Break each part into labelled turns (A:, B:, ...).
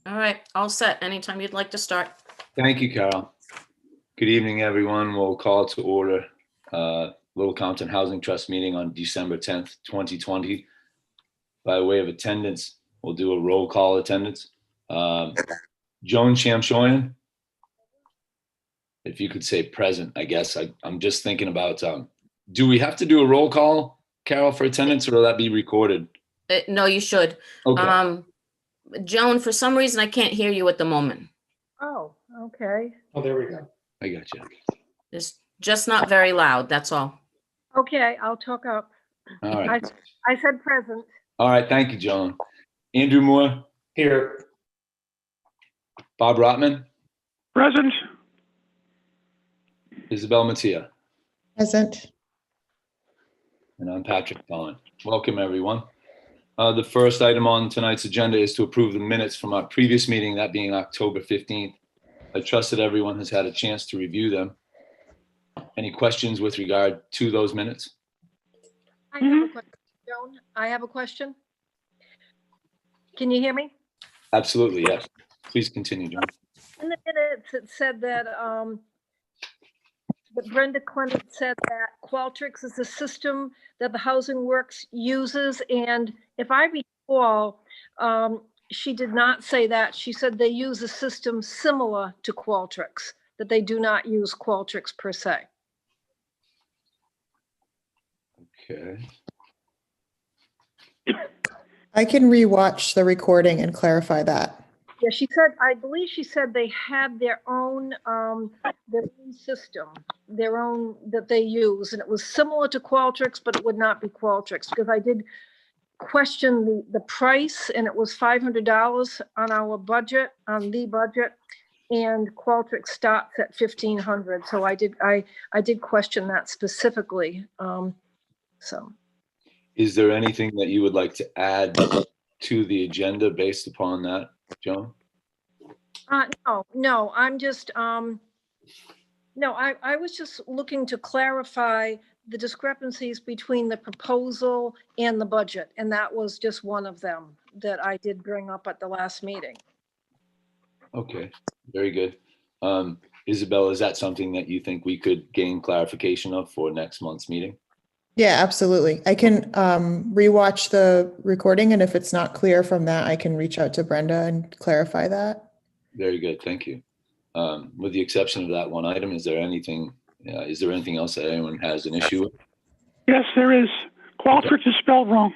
A: All right, all set. Anytime you'd like to start.
B: Thank you, Carol. Good evening, everyone. We'll call to order Little Compton Housing Trust meeting on December 10th, 2020. By way of attendance, we'll do a roll call attendance. Joan Shamshoyan, if you could say present, I guess. I'm just thinking about, do we have to do a roll call, Carol, for attendance, or will that be recorded?
A: No, you should.
B: Okay.
A: Joan, for some reason, I can't hear you at the moment.
C: Oh, okay.
D: Oh, there we go.
B: I got you.
A: It's just not very loud, that's all.
C: Okay, I'll talk up.
B: All right.
C: I said present.
B: All right. Thank you, Joan. Andrew Moore,
D: Here.
B: Bob Rotman,
D: Present.
B: Isabel Mattia,
E: Present.
B: and I'm Patrick Bond. Welcome, everyone. The first item on tonight's agenda is to approve the minutes from our previous meeting, that being October 15th. I trust that everyone has had a chance to review them. Any questions with regard to those minutes?
C: I have a question, Joan. I have a question. Can you hear me?
B: Absolutely, yes. Please continue, John.
C: In the minutes, it said that Brenda Clement said that Qualtrics is a system that the Housing Works uses. And if I recall, she did not say that. She said they use a system similar to Qualtrics, that they do not use Qualtrics per se.
B: Okay.
E: I can rewatch the recording and clarify that.
C: Yeah, she said, I believe she said they had their own system, their own that they use, and it was similar to Qualtrics, but it would not be Qualtrics, because I did question the price, and it was $500 on our budget, on the budget, and Qualtrics stops at $1,500. So I did question that specifically. So.
B: Is there anything that you would like to add to the agenda based upon that, Joan?
C: No, I'm just, no, I was just looking to clarify the discrepancies between the proposal and the budget. And that was just one of them that I did bring up at the last meeting.
B: Okay, very good. Isabel, is that something that you think we could gain clarification of for next month's meeting?
E: Yeah, absolutely. I can rewatch the recording, and if it's not clear from that, I can reach out to Brenda and clarify that.
B: Very good, thank you. With the exception of that one item, is there anything else that anyone has an issue with?
D: Yes, there is. Qualtrics is spelled wrong.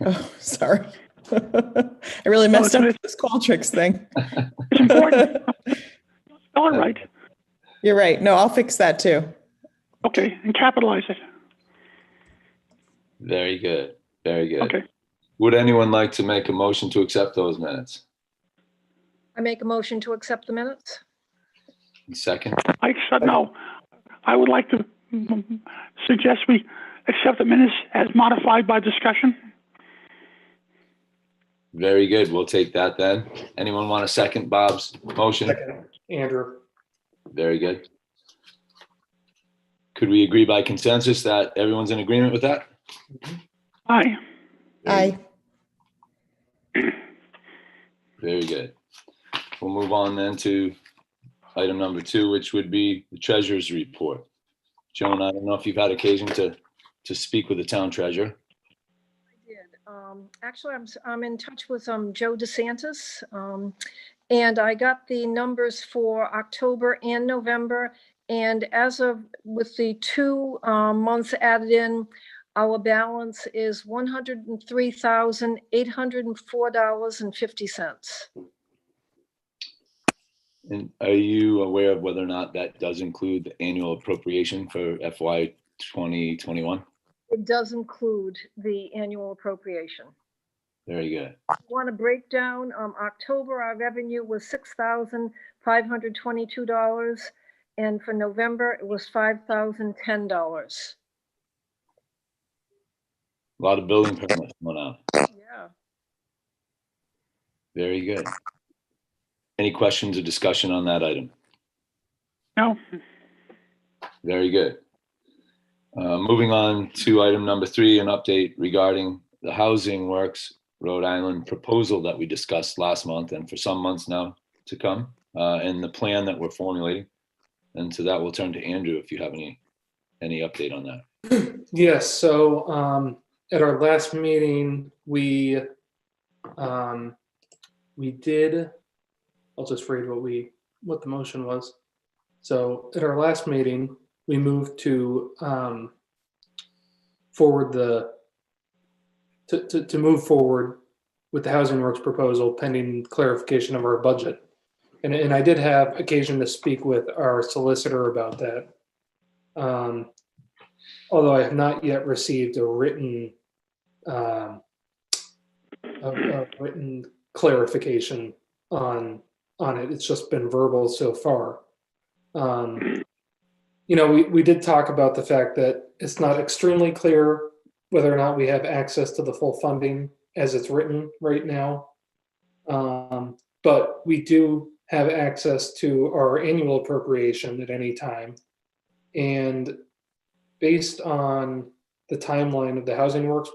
E: Oh, sorry. I really messed up with this Qualtrics thing.
D: It's important. Spell it right.
E: You're right. No, I'll fix that too.
D: Okay, and capitalize it.
B: Very good, very good.
D: Okay.
B: Would anyone like to make a motion to accept those minutes?
C: I make a motion to accept the minutes.
B: Second?
D: I said no. I would like to suggest we accept the minutes as modified by discussion.
B: Very good, we'll take that then. Anyone want a second Bob's motion?
D: Second, Andrew.
B: Very good. Could we agree by consensus that everyone's in agreement with that?
D: Aye.
E: Aye.
B: Very good. We'll move on then to item number 2, which would be the treasurer's report. Joan, I don't know if you've had occasion to speak with the town treasurer.
C: I did. Actually, I'm in touch with Joe DeSantis, and I got the numbers for October and November. And as of with the 2 months added in, our balance is $103,804.50.
B: And are you aware of whether or not that does include the annual appropriation for FY 2021?
C: It does include the annual appropriation.
B: Very good.
C: If you want a breakdown, October, our revenue was $6,522. And for November, it was $5,010.
B: A lot of building permits going out.
C: Yeah.
B: Very good. Any questions or discussion on that item?
D: No.
B: Very good. Moving on to item number 3, an update regarding the Housing Works Rhode Island proposal that we discussed last month and for some months now to come, and the plan that we're formulating. And to that, we'll turn to Andrew if you have any update on that.
F: Yes, so at our last meeting, we did, I'll just read what the motion was. So at our last meeting, we moved to to move forward with the Housing Works proposal pending clarification of our budget. And I did have occasion to speak with our solicitor about that. Although I have not yet received a written clarification on it. It's just been verbal so far. We did talk about the fact that it's not extremely clear whether or not we have access to the full funding as it's written right now. But we do have access to our annual appropriation at any time. And based on the timeline of the Housing Works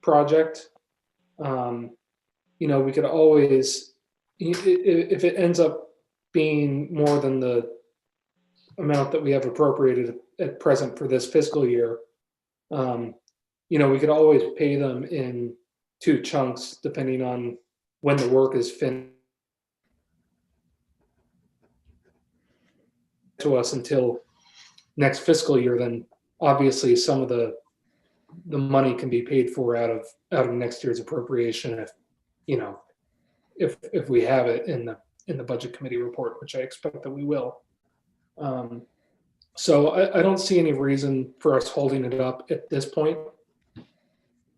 F: project, we could always, if it ends up being more than the amount that we have appropriated at present for this fiscal year, we could always pay them in 2 chunks depending on when the work is finished to us until next fiscal year. Then obviously some of the money can be paid for out of next year's appropriation if we have it in the budget committee report, which I expect that we will. So I don't see any reason for us holding it up at this point,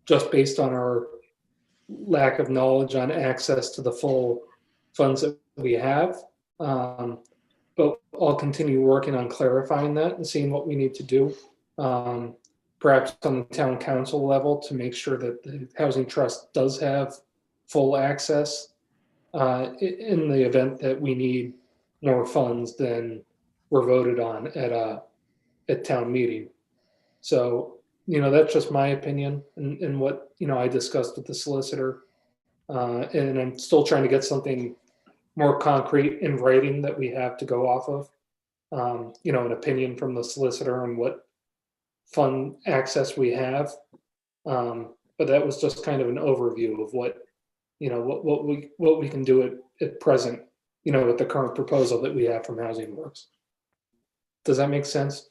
F: just based on our lack of knowledge on access to the full funds that we have. But I'll continue working on clarifying that and seeing what we need to do, perhaps on the town council level, to make sure that the Housing Trust does have full access in the event that we need more funds than were voted on at town meeting. So, that's just my opinion and what, I discussed with the solicitor. And I'm still trying to get something more concrete in writing that we have to go off of. An opinion from the solicitor on what fund access we have. But that was just kind of an overview of what we can do at present, with the current proposal that we have from Housing Works. Does that make sense?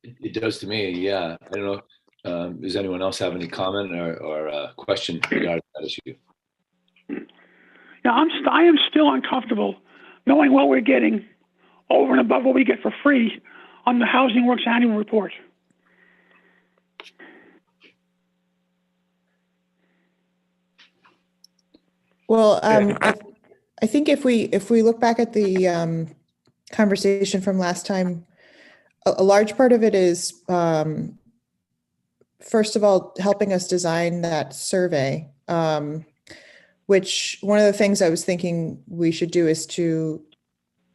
B: It does to me, yeah. I don't know. Does anyone else have any comment or question regarding that issue?
D: Yeah, I am still uncomfortable knowing what we're getting over and above what we get for free on the Housing Works annual report.
E: Well, I think if we look back at the conversation from last time, a large part of it is, first of all, helping us design that survey, which one of the things I was thinking we should do is to,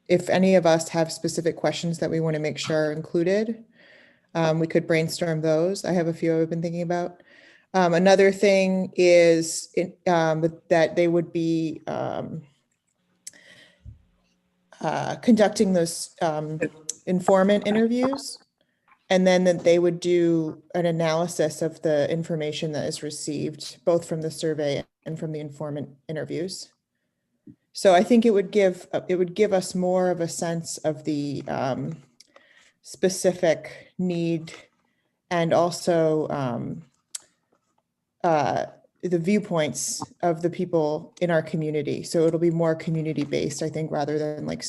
E: if any of us have specific questions that we want to make sure are included, we could brainstorm those. I have a few I've been thinking about. Another thing is that they would be conducting those informant interviews, and then that they would do an analysis of the information that is received, both from the survey and from the informant interviews. So I think it would give us more of a sense of the specific need, and also the viewpoints of the people in our community. So it'll be more community based, I think, rather than like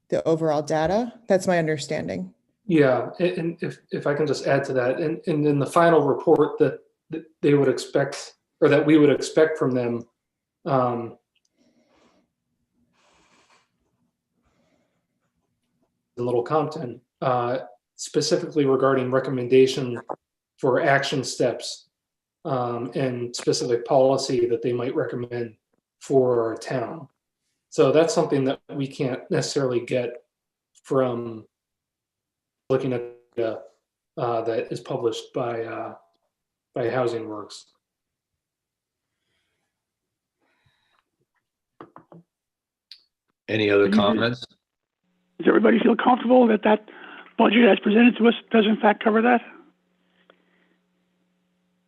E: the overall data. That's my understanding.
F: Yeah, and if I can just add to that, and in the final report that they would expect, or that we would expect from them, in Little Compton, specifically regarding recommendation for action steps and specific policy that they might recommend for our town. So that's something that we can't necessarily get from looking at data that is published by Housing Works.
B: Any other comments?
D: Does everybody feel comfortable that that budget as presented to us does in fact cover that?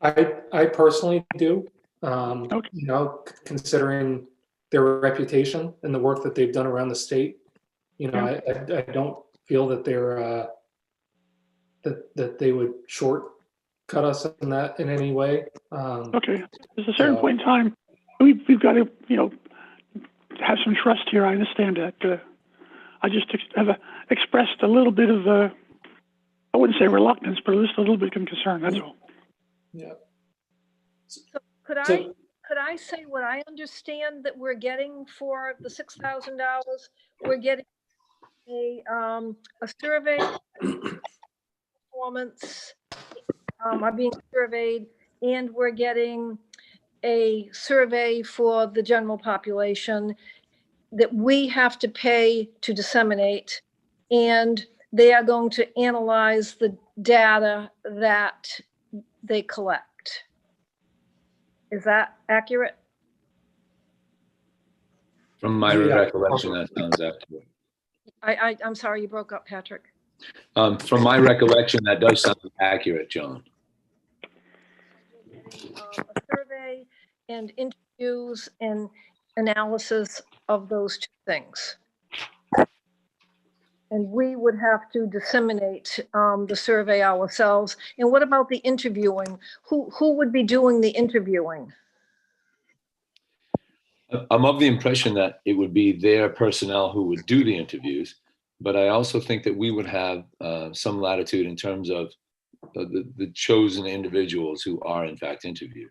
F: I personally do.
D: Okay.
F: You know, considering their reputation and the work that they've done around the state, you know, I don't feel that they're that they would shortcut us in that in any way.
D: Okay. There's a certain point in time we've got to, you know, have some trust here. I understand that. I just have expressed a little bit of, I wouldn't say reluctance, but just a little bit of concern. That's all.
F: Yeah.
C: So could I say what I understand that we're getting for the $6,000? We're getting a survey performance are being surveyed, and we're getting a survey for the general population that we have to pay to disseminate, and they are going to analyze the data that they collect. Is that accurate?
B: From my
F: Yeah.
B: recollection, that sounds accurate.
C: I'm sorry, you broke up, Patrick.
B: From my recollection, that does sound accurate, Joan.
C: A survey and interviews and analysis of those two things. And we would have to disseminate the survey ourselves. And what about the interviewing? Who would be doing the interviewing?
B: I'm of the impression that it would be their personnel who would do the interviews, but I also think that we would have some latitude in terms of the chosen individuals who are in fact interviewed.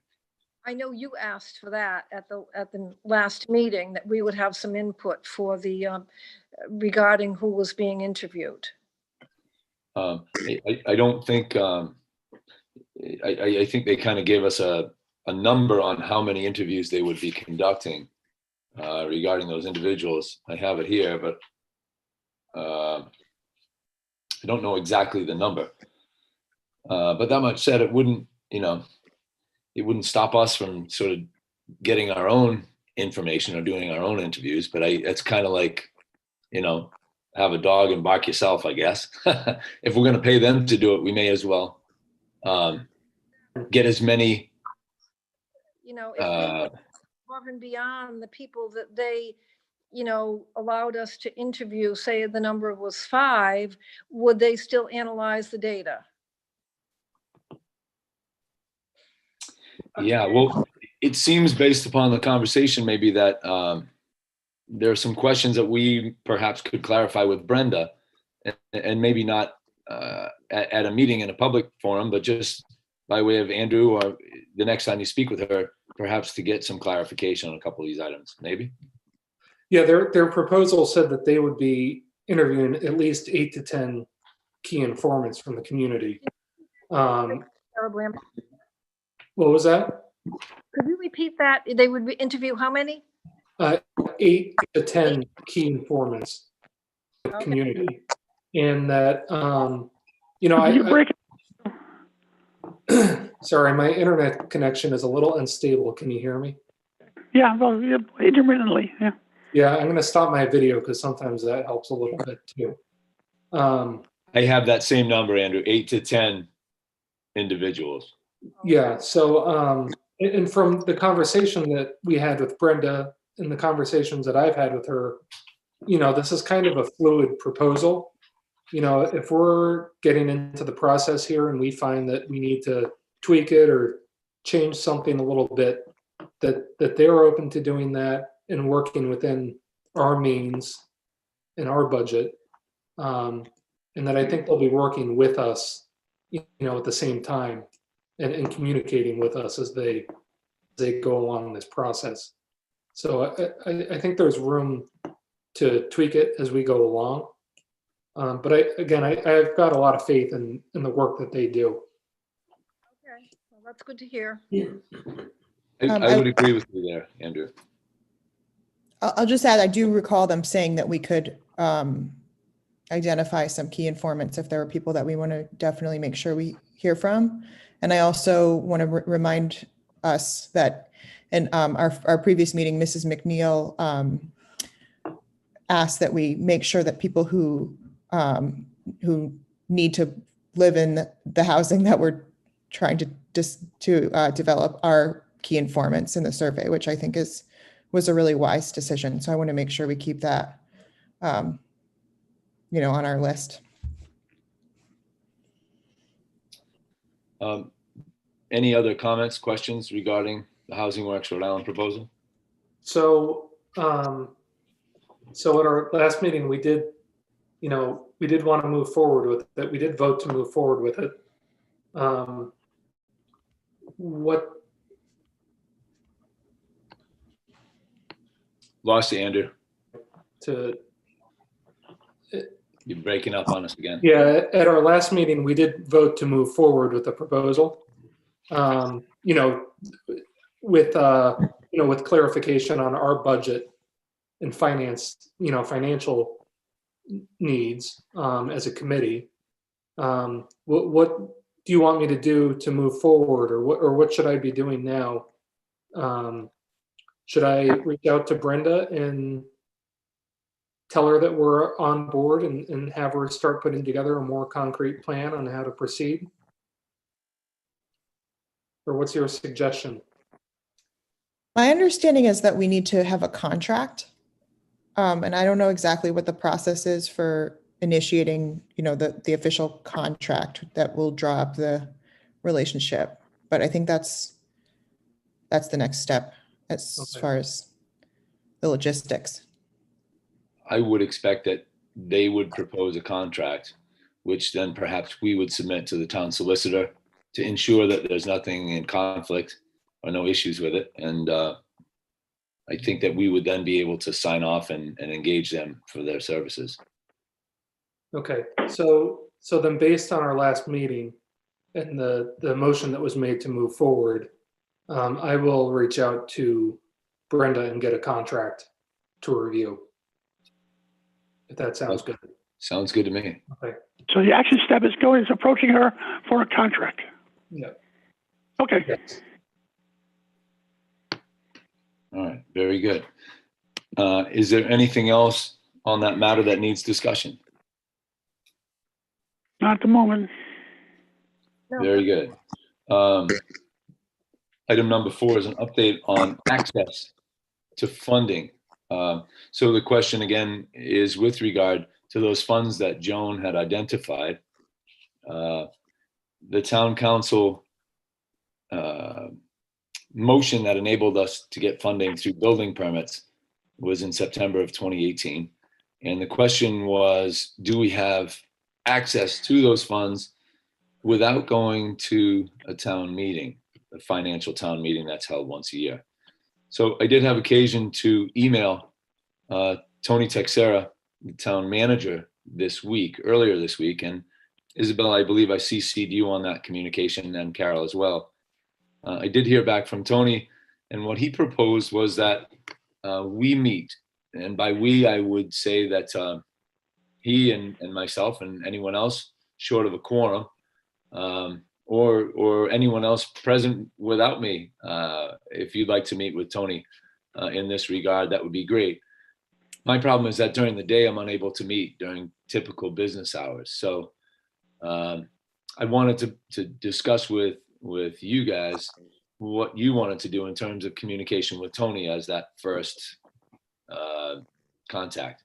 C: I know you asked for that at the last meeting, that we would have some input for the regarding who was being interviewed.
B: I don't think, I think they kind of gave us a number on how many interviews they would be conducting regarding those individuals. I have it here, but I don't know exactly the number. But that much said, it wouldn't, you know, it wouldn't stop us from sort of getting our own information or doing our own interviews. But it's kind of like, you know, have a dog and bark yourself, I guess. If we're going to pay them to do it, we may as well get as many.
C: You know, if we went above and beyond the people that they, you know, allowed us to interview, say the number was 5, would they still analyze the data?
B: Yeah, well, it seems based upon the conversation maybe that there are some questions that we perhaps could clarify with Brenda, and maybe not at a meeting in a public forum, but just by way of Andrew, or the next time you speak with her, perhaps to get some clarification on a couple of these items, maybe.
F: Yeah, their proposal said that they would be interviewing at least 8 to 10 key informants from the community.
C: Terribly.
F: What was that?
C: Could you repeat that? They would interview how many?
F: 8 to 10 key informants in the community. And that, you know, sorry, my internet connection is a little unstable. Can you hear me?
D: Yeah, well, yeah, intermittently, yeah.
F: Yeah, I'm going to stop my video because sometimes that helps a little bit too.
B: I have that same number, Andrew, 8 to 10 individuals.
F: Yeah, so, and from the conversation that we had with Brenda and the conversations that I've had with her, you know, this is kind of a fluid proposal. You know, if we're getting into the process here and we find that we need to tweak it or change something a little bit, that they're open to doing that and working within our means and our budget. And that I think they'll be working with us, you know, at the same time and communicating with us as they go along this process. So I think there's room to tweak it as we go along. But I've got a lot of faith in the work that they do.
C: Okay, well, that's good to hear.
B: I would agree with you there, Andrew.
E: I'll just add, I do recall them saying that we could identify some key informants if there are people that we want to definitely make sure we hear from. And I also want to remind us that in our previous meeting, Mrs. McNeil ask that we make sure that people who need to live in the housing that we're trying to develop are key informants in the survey, which I think was a really wise decision. So I want to make sure we keep that, on our list.
B: Any other comments, questions regarding the Housing Works Rhode Island proposal?
F: So, so at our last meeting, we did want to move forward with it. We did vote to move forward with it. What?
B: Lost you, Andrew.
F: To
B: You're breaking up on us again.
F: Yeah, at our last meeting, we did vote to move forward with the proposal. With clarification on our budget and financial needs as a committee. What do you want me to do to move forward, or what should I be doing now? Should I reach out to Brenda and tell her that we're on board and have her start putting together a more concrete plan on how to proceed? Or what's your suggestion?
E: My understanding is that we need to have a contract. And I don't know exactly what the process is for initiating, the official contract that will draw up the relationship. But I think that's the next step as far as the logistics.
B: I would expect that they would propose a contract, which then perhaps we would submit to the town solicitor to ensure that there's nothing in conflict or no issues with it. And I think that we would then be able to sign off and engage them for their services.
F: Okay, so then based on our last meeting and the motion that was made to move forward, I will reach out to Brenda and get a contract to review. If that sounds good.
B: Sounds good to me.
F: Okay.
D: So the action step is approaching her for a contract.
F: Yeah.
D: Okay.
F: Yes.
B: All right, very good. Is there anything else on that matter that needs discussion?
D: Not at the moment.
C: No.
B: Very good. Item number 4 is an update on access to funding. So the question again is with regard to those funds that Joan had identified. The town council motion that enabled us to get funding through building permits was in September of 2018. And the question was, do we have access to those funds without going to a town meeting, a financial town meeting that's held once a year? So I did have occasion to email Tony Texera, the town manager, earlier this week. And Isabel, I believe I CC'd you on that communication, and Carol as well. I did hear back from Tony, and what he proposed was that we meet. And by we, I would say that he and myself and anyone else short of a quorum, or anyone else present without me, if you'd like to meet with Tony in this regard, that would be great. My problem is that during the day, I'm unable to meet during typical business hours. So I wanted to discuss with you guys what you wanted to do in terms of communication with Tony as that first contact.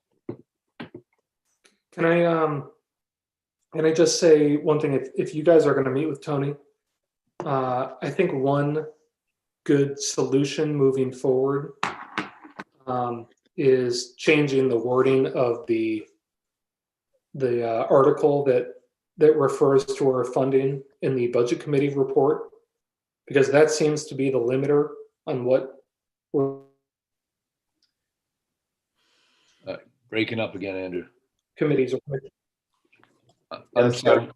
F: Can I just say one thing? If you guys are going to meet with Tony, I think one good solution moving forward is changing the wording of the article that refers to our funding in the budget committee report, because that seems to be the limiter on what we're
B: Breaking up again, Andrew.
F: committees are.
B: I'm sorry.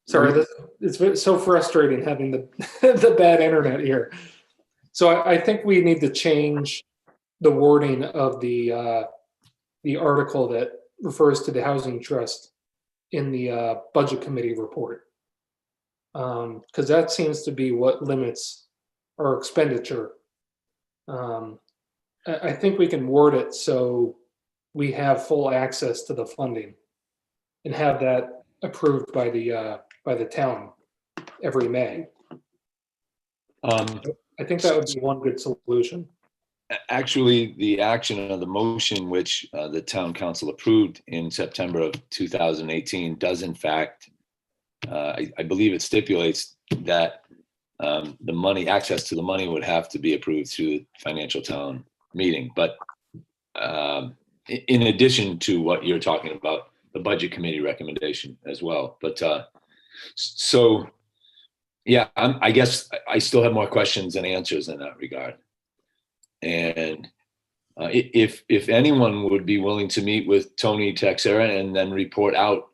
F: Sorry, it's so frustrating having the bad internet here. So I think we need to change the wording of the article that refers to the housing trust in the budget committee report, because that seems to be what limits our expenditure. I think we can word it so we have full access to the funding and have that approved by the town every May. I think that would be one good solution.
B: Actually, the action of the motion, which the town council approved in September of 2018, does in fact, I believe it stipulates that the money, access to the money would have to be approved through the financial town meeting. But in addition to what you're talking about, the budget committee recommendation as well. But so, yeah, I guess I still have more questions than answers in that regard. And if anyone would be willing to meet with Tony Texera and then report out,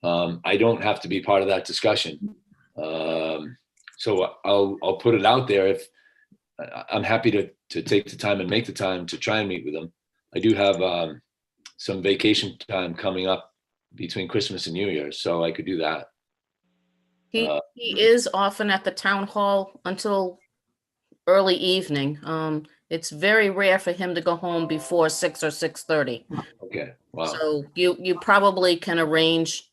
B: I don't have to be part of that discussion. So I'll put it out there. If I'm happy to take the time and make the time to try and meet with them. I do have some vacation time coming up between Christmas and New Year's, so I could do that.
A: He is often at the town hall until early evening. It's very rare for him to go home before 6 or 6:30.
B: Okay, wow.
A: So you probably can arrange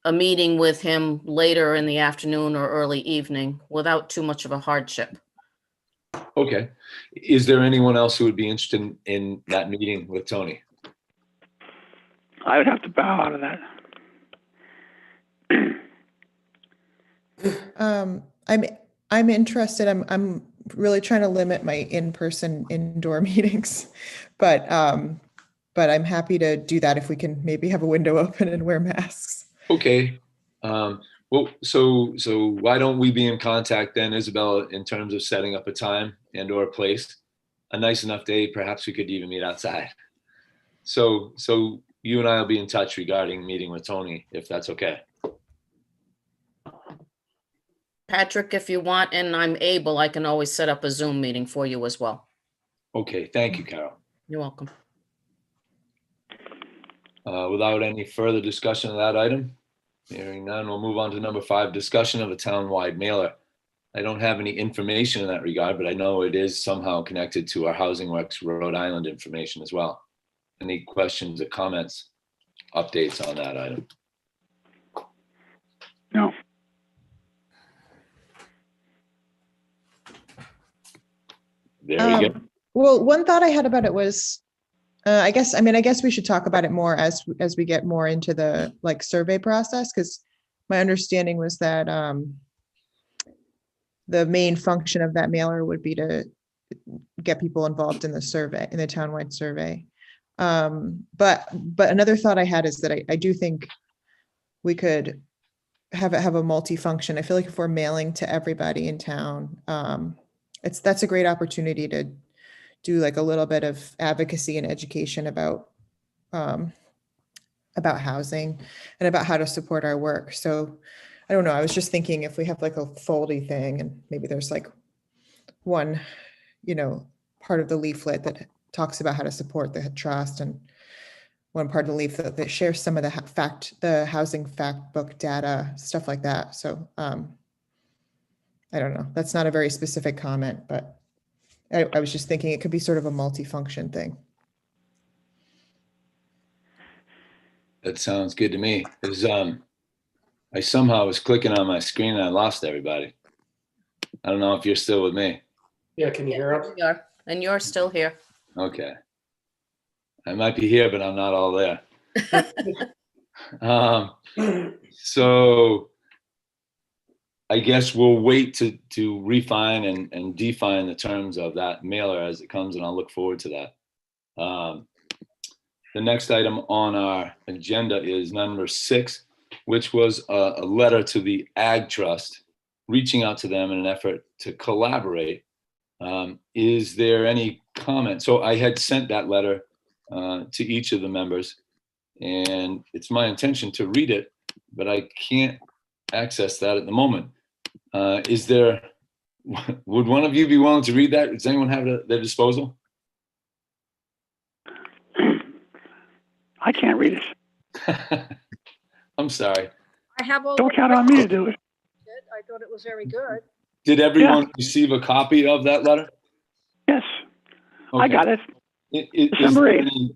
A: a meeting with him later in the afternoon or early evening without too much of a hardship.
B: Okay. Is there anyone else who would be interested in that meeting with Tony?
D: I would have to bow out of that.
E: I'm interested. I'm really trying to limit my in-person indoor meetings, but I'm happy to do that if we can maybe have a window open and wear masks.
B: Okay. Well, so why don't we be in contact then, Isabella, in terms of setting up a time and or a place, a nice enough day, perhaps we could even meet outside. So you and I will be in touch regarding meeting with Tony, if that's okay.
A: Patrick, if you want and I'm able, I can always set up a Zoom meeting for you as well.
B: Okay, thank you, Carol.
A: You're welcome.
B: Without any further discussion of that item, hearing none, we'll move on to number 5, discussion of a town-wide mailer. I don't have any information in that regard, but I know it is somehow connected to our Housing Works Rhode Island information as well. Any questions or comments, updates on that item?
D: No.
B: There you go.
E: Well, one thought I had about it was, I guess we should talk about it more as we get more into the survey process, because my understanding was that the main function of that mailer would be to get people involved in the survey, in the townwide survey. But another thought I had is that I do think we could have a multifunction. I feel like if we're mailing to everybody in town, that's a great opportunity to do a little bit of advocacy and education about housing and about how to support our work. So I don't know, I was just thinking if we have a foldy thing and maybe there's one, part of the leaflet that talks about how to support the trust, and one part of the leaflet that shares some of the housing fact book data, stuff like that. So I don't know, that's not a very specific comment, but I was just thinking it could be sort of a multifunction thing.
B: That sounds good to me. I somehow was clicking on my screen and I lost everybody. I don't know if you're still with me.
F: Yeah, can you hear us?
A: We are, and you're still here.
B: Okay. I might be here, but I'm not all there. So I guess we'll wait to refine and define the terms of that mailer as it comes, and I'll look forward to that. The next item on our agenda is number 6, which was a letter to the Ag Trust, reaching out to them in an effort to collaborate. Is there any comment? So I had sent that letter to each of the members, and it's my intention to read it, but I can't access that at the moment. Would one of you be willing to read that? Does anyone have it at their disposal?
D: I can't read it.
B: I'm sorry.
C: I have all.
D: Don't count on me to do it.
C: I thought it was very good.
B: Did everyone receive a copy of that letter?
D: Yes,
B: Okay.
D: I got it.
B: Is
D: December
B: there
D: 8th.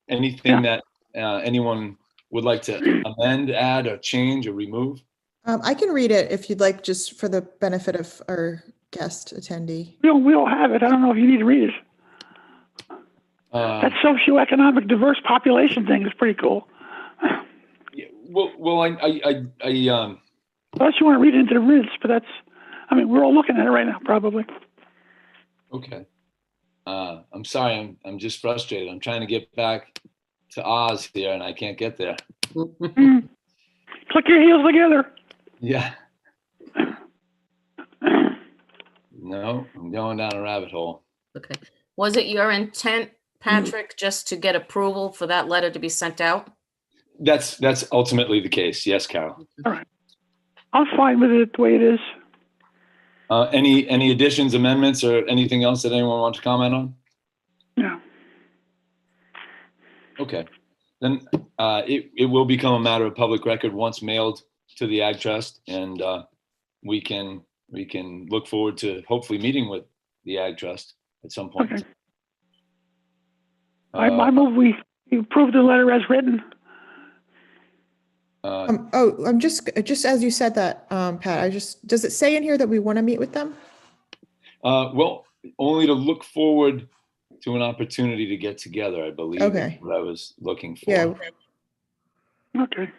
B: anything that anyone would like to amend, add, or change, or remove?
E: I can read it if you'd like, just for the benefit of our guest attendee.
D: We all have it. I don't know if you need to read it. That socioeconomic diverse population thing is pretty cool.
B: Yeah, well,
D: Unless you want to read it into the minutes, but that's, I mean, we're all looking at it right now, probably.
B: okay. I'm sorry, I'm just frustrated. I'm trying to get back to Oz here, and I can't get there.
D: Click your heels together.
B: Yeah. No, I'm going down a rabbit hole.
A: Okay. Was it your intent, Patrick, just to get approval for that letter to be sent out?
B: That's ultimately the case. Yes, Carol.
D: All right. I'm fine with it the way it is.
B: Any additions, amendments, or anything else that anyone wants to comment on?
D: Yeah.
B: Okay. Then it will become a matter of public record once mailed to the Ag Trust, and we can look forward to hopefully meeting with the Ag Trust at some point.
D: Okay. I move we approve the letter as written.
E: I'm just as you said that, Pat, does it say in here that we want to meet with them?
B: Well, only to look forward to an opportunity to get together, I believe.
E: Okay.
B: Is what I was looking for.
E: Yeah.
D: Okay.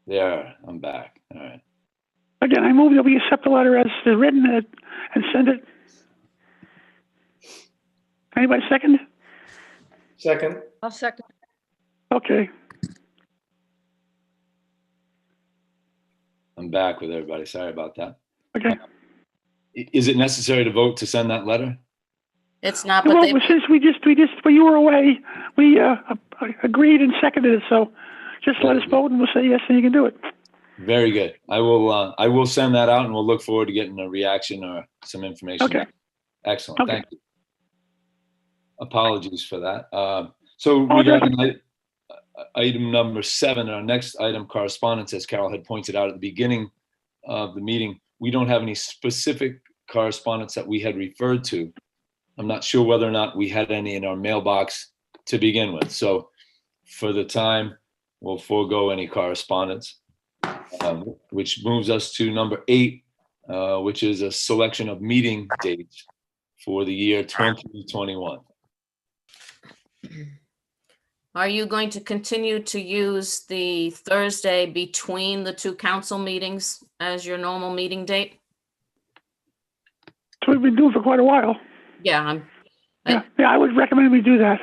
B: There, I'm back. All right.
D: Again, I move that we accept the letter as written and send it. Anybody second?
F: Second.
C: I'll second.
D: Okay.
B: I'm back with everybody. Sorry about that.
D: Okay.
B: Is it necessary to vote to send that letter?
A: It's not, but
D: Well,
A: they,
D: since when you were away, we agreed and seconded it. So just let us vote and we'll say yes, and you can do it.
B: Very good. I will send that out, and we'll look forward to getting a reaction or some information.
D: Okay.
B: Excellent.
D: Okay.
B: Thank you. Apologies for that. So regarding item number 7, our next item, correspondence, as Carol had pointed out at the beginning of the meeting, we don't have any specific correspondence that we had referred to. I'm not sure whether or not we had any in our mailbox to begin with. So for the time, we'll forego any correspondence, which moves us to number 8, which is a selection of meeting dates for the year 2021.
A: are you going to continue to use the Thursday between the 2 council meetings as your normal meeting date?
D: That's what we've been doing for quite a while.
A: Yeah,
D: Yeah, I would recommend we do that.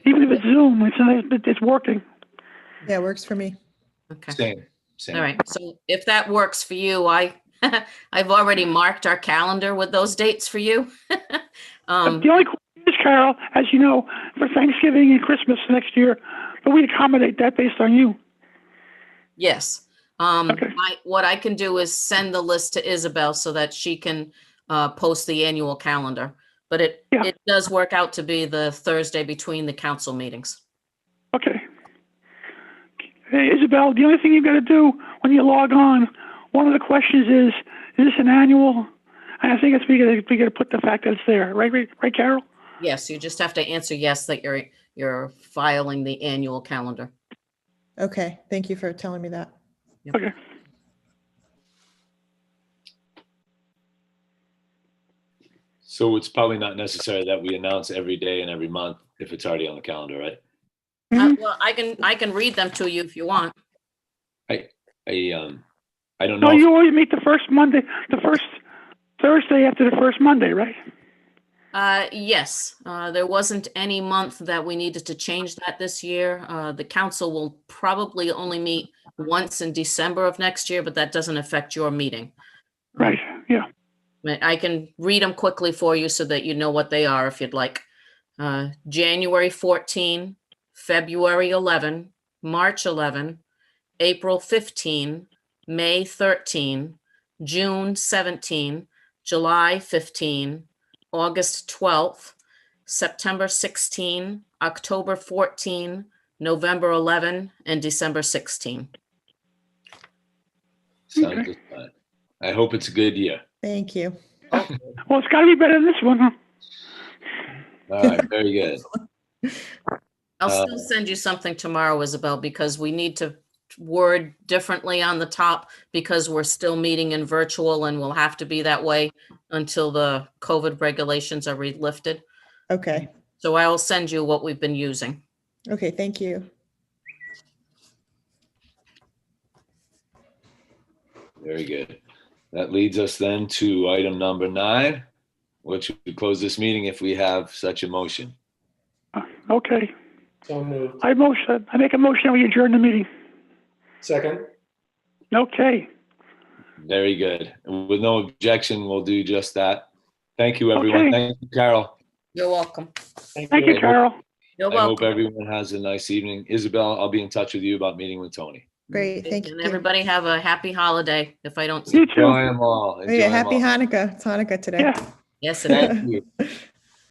D: Even if it's Zoom, it's working.
E: Yeah, it works for me.
A: okay.
B: Same.
A: All right. So if that works for you, I've already marked our calendar with those dates for you.
D: The only question is, Carol, as you know, for Thanksgiving and Christmas next year, but we accommodate that based on you.
A: Yes.
D: Okay.
A: What I can do is send the list to Isabel so that she can post the annual calendar. But it does work out to be the Thursday between the council meetings.
D: Okay. Hey, Isabel, the only thing you've got to do when you log on, one of the questions is this an annual? And I think we got to put the fact that it's there, right, Carol?
A: Yes, you just have to answer yes that you're filing the annual calendar.
E: Okay, thank you for telling me that.
A: Yep.
D: Okay.
B: So it's probably not necessary that we announce every day and every month if it's already on the calendar, right?
A: Well, I can read them to you if you want.
B: I don't know.
D: No, you always meet the first Monday, the first Thursday after the first Monday, right?
A: Yes, there wasn't any month that we needed to change that this year. The council will probably only meet once in December of next year, but that doesn't affect your meeting.
D: Right, yeah.
A: I can read them quickly for you so that you know what they are if you'd like. January 14, February 11, March 11, April 15, May 13, June 17, July 15, August 12th, September 16, October 14, November 11, and December 16.
B: Sounds good. I hope it's a good year.
E: Thank you.
A: Okay.
D: Well, it's got to be better than this one, huh?
B: All right, very good.
A: I'll still send you something tomorrow, Isabel, because we need to word differently on the top because we're still meeting in virtual and we'll have to be that way until the COVID regulations are lifted.
E: Okay.
A: So I will send you what we've been using.
E: Okay, thank you.
B: Very good. That leads us then to item number 9, which we close this meeting if we have such a motion.
D: Okay.
F: So moved.
D: I make a motion, we adjourn the meeting.
F: Second.
D: Okay.
B: Very good. With no objection, we'll do just that. Thank you, everyone.
D: Okay.
B: Thank you, Carol.
A: You're welcome.
D: Thank you, Carol.
A: You're
B: I hope
A: welcome.
B: everyone has a nice evening. Isabel, I'll be in touch with you about meeting with Tony.
E: Great, thank
A: And
E: you.
A: everybody have a happy holiday if I don't see
D: You
A: you.
D: too.
B: Enjoy them all.
E: Oh
B: Enjoy
E: yeah,
B: 'em
E: happy
B: all.
E: Hanukkah. It's Hanukkah today.
D: Yeah.
A: Yes, it is.
B: Thank you.